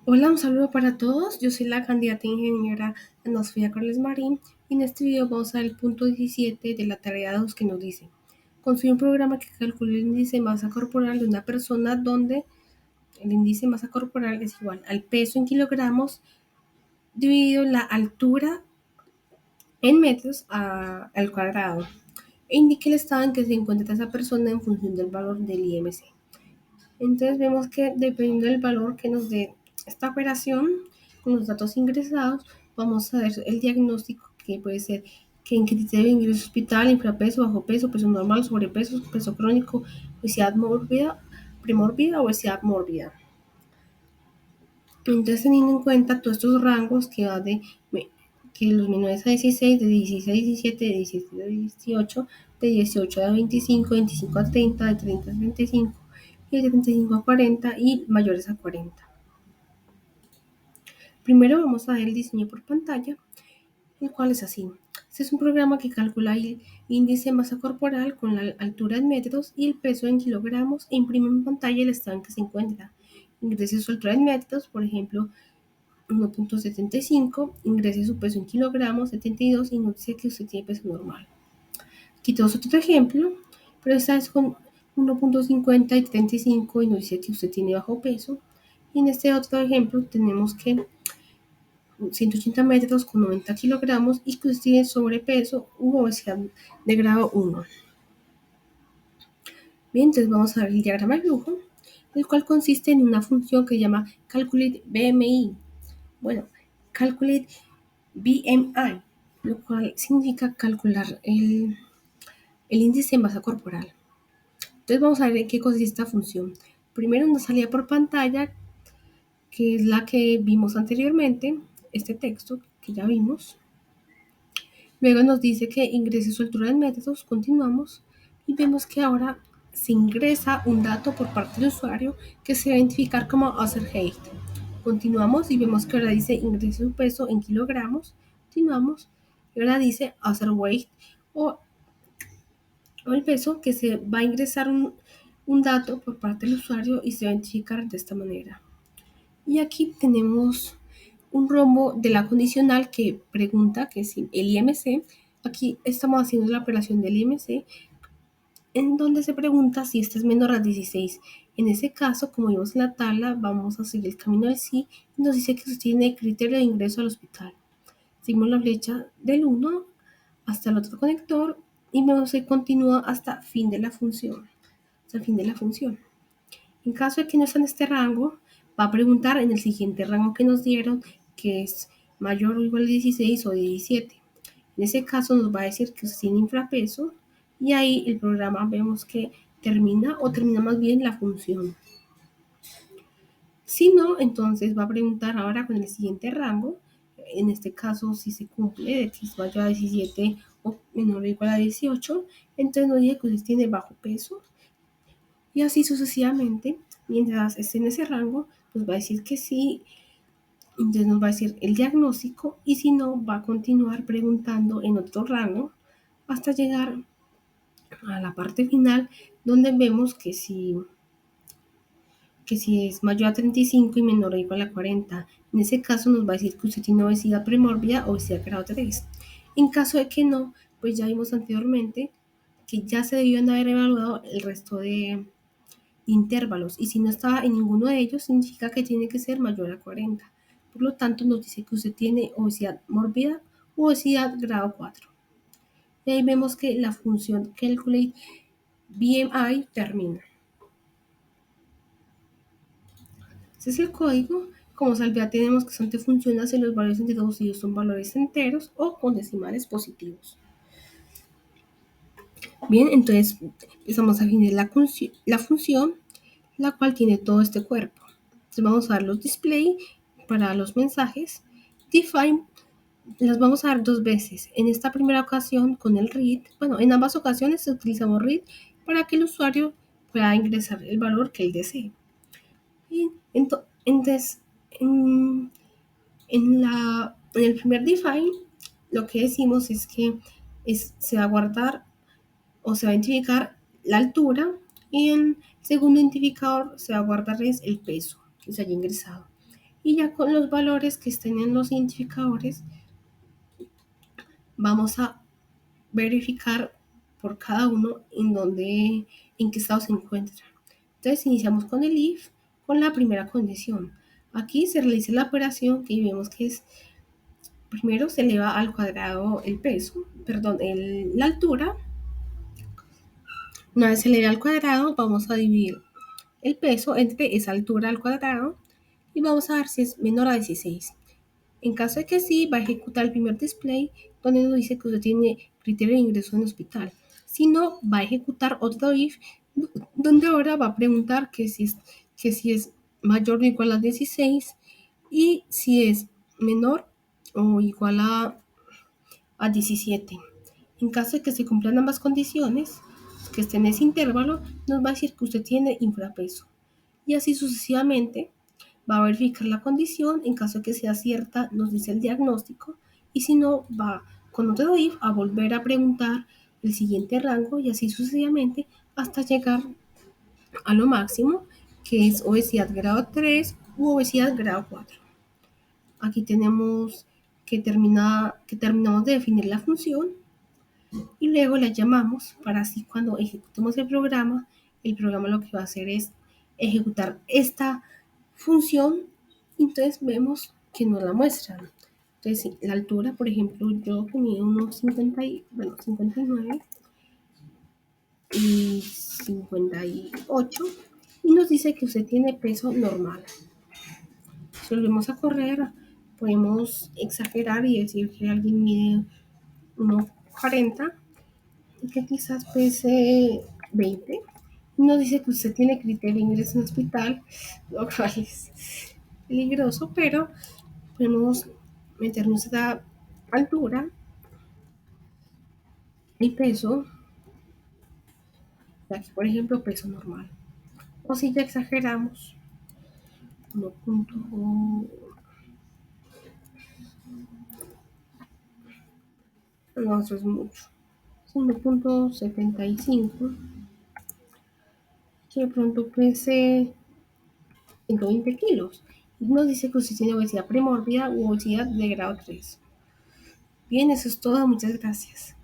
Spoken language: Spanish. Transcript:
Hola, un saludo para todos. Yo soy la candidata ingeniera Ana Sofía Carles Marín y en este video vamos a ver el punto 17 de la tarea 2 que nos dice: construye un programa que calcule el índice de masa corporal de una persona donde el índice de masa corporal es igual al peso en kilogramos dividido la altura en metros al cuadrado e indique el estado en que se encuentra esa persona en función del valor del IMC. Entonces vemos que dependiendo del valor que nos dé esta operación, con los datos ingresados, vamos a ver el diagnóstico que puede ser que en criterio de ingreso hospital, infrapeso, bajo peso, peso normal, sobrepeso, peso crónico, obesidad mórbida, premórbida, obesidad mórbida. Entonces teniendo en cuenta todos estos rangos que va que los menores a 16, de 16 a 17, de 17 a 18, de 18 a 25, 25 a 30, de 30 a 35 y de 35 a 40 y mayores a 40. Primero vamos a ver el diseño por pantalla, el cual es así. Este es un programa que calcula el índice de masa corporal con la altura en metros y el peso en kilogramos e imprime en pantalla el estado en que se encuentra. Ingrese su altura en metros, por ejemplo, 1.75, ingrese su peso en kilogramos, 72, y nos dice que usted tiene peso normal. Aquí tenemos otro ejemplo, pero esta es con 1.50 y 35 y nos dice que usted tiene bajo peso. Y en este otro ejemplo tenemos que 180 metros con 90 kilogramos y que usted tiene sobrepeso u obesidad de grado 1. Bien, entonces vamos a ver el diagrama de flujo, el cual consiste en una función que se llama Calculate BMI. Bueno, Calculate BMI, lo cual significa calcular el índice de masa corporal. Entonces vamos a ver en qué consiste esta función. Primero una salida por pantalla, que es la que vimos anteriormente, este texto que ya vimos. Luego nos dice que ingrese su altura en metros, continuamos y vemos que ahora se ingresa un dato por parte del usuario que se va a identificar como user height. Continuamos y vemos que ahora dice ingrese su peso en kilogramos, continuamos y ahora dice user weight o el peso que se va a ingresar un dato por parte del usuario y se va a identificar de esta manera. Y aquí tenemos un rombo de la condicional que pregunta que si el IMC, aquí estamos haciendo la operación del IMC, en donde se pregunta si este es menor a 16. En ese caso, como vimos en la tabla, vamos a seguir el camino del sí y nos dice que se tiene criterio de ingreso al hospital. Seguimos la flecha del 1 hasta el otro conector y vemos que continúa hasta fin de la función. Hasta el fin de la función. En caso de que no esté en este rango, va a preguntar en el siguiente rango que nos dieron, que es mayor o igual a 16 o 17. En ese caso nos va a decir que usted tiene infrapeso y ahí el programa vemos que termina o termina más bien la función. Si no, entonces va a preguntar ahora con el siguiente rango, en este caso si se cumple de que es mayor a 17 o menor o igual a 18, entonces nos dice que usted tiene bajo peso y así sucesivamente. Mientras esté en ese rango, nos va a decir que sí, entonces nos va a decir el diagnóstico y si no, va a continuar preguntando en otro rango hasta llegar a la parte final donde vemos que si es mayor a 35 y menor o igual a 40. En ese caso nos va a decir que usted tiene obesidad premórbida o obesidad grado 3. En caso de que no, pues ya vimos anteriormente que ya se debían haber evaluado el resto de intervalos y si no estaba en ninguno de ellos significa que tiene que ser mayor a 40. Por lo tanto nos dice que usted tiene obesidad mórbida o obesidad grado 4. Y ahí vemos que la función calculate BMI termina. Ese es el código. Como salvedad tenemos que solamente funciona si los valores introducidos son valores enteros o con decimales positivos. Bien, entonces empezamos a definir la función, la cual tiene todo este cuerpo. Entonces vamos a dar los display para los mensajes. Define las vamos a dar dos veces. En esta primera ocasión con el read, bueno, en ambas ocasiones utilizamos read para que el usuario pueda ingresar el valor que él desee. Y entonces, en el primer define, lo que decimos es que se va a guardar o se va a identificar la altura y en el segundo identificador se va a guardar es el peso que se haya ingresado. Y ya con los valores que estén en los identificadores, vamos a verificar por cada uno en qué estado se encuentra. Entonces iniciamos con el if, con la primera condición. Aquí se realiza la operación que vemos que es, primero se eleva al cuadrado el peso, perdón, la altura. Una vez se eleva al cuadrado, vamos a dividir el peso entre esa altura al cuadrado y vamos a ver si es menor a 16. En caso de que sí, va a ejecutar el primer display donde nos dice que usted tiene criterio de ingreso en hospital. Si no, va a ejecutar otro if donde ahora va a preguntar que si es mayor o igual a 16 y si es menor o igual a 17. En caso de que se cumplan ambas condiciones, que esté en ese intervalo, nos va a decir que usted tiene infrapeso. Y así sucesivamente va a verificar la condición. En caso de que sea cierta, nos dice el diagnóstico. Y si no, va con otro if a volver a preguntar el siguiente rango y así sucesivamente hasta llegar a lo máximo, que es obesidad grado 3 u obesidad grado 4. Aquí tenemos que terminamos de definir la función y luego la llamamos para así cuando ejecutemos el programa lo que va a hacer es ejecutar esta función. Entonces vemos que nos la muestran. Entonces la altura, por ejemplo, yo que mido unos 59 y 58 y nos dice que usted tiene peso normal. Si volvemos a correr, podemos exagerar y decir que alguien mide 1,40 y que quizás pese 20. Nos dice que usted tiene criterio de ingreso en hospital, lo cual es peligroso, pero podemos meternos a la altura y peso, aquí por ejemplo peso normal. O si ya exageramos, 1. No, eso es mucho. 1,75, que de pronto pese 120 kilos. Y nos dice que usted tiene obesidad premórbida u obesidad de grado 3. Bien, eso es todo. Muchas gracias.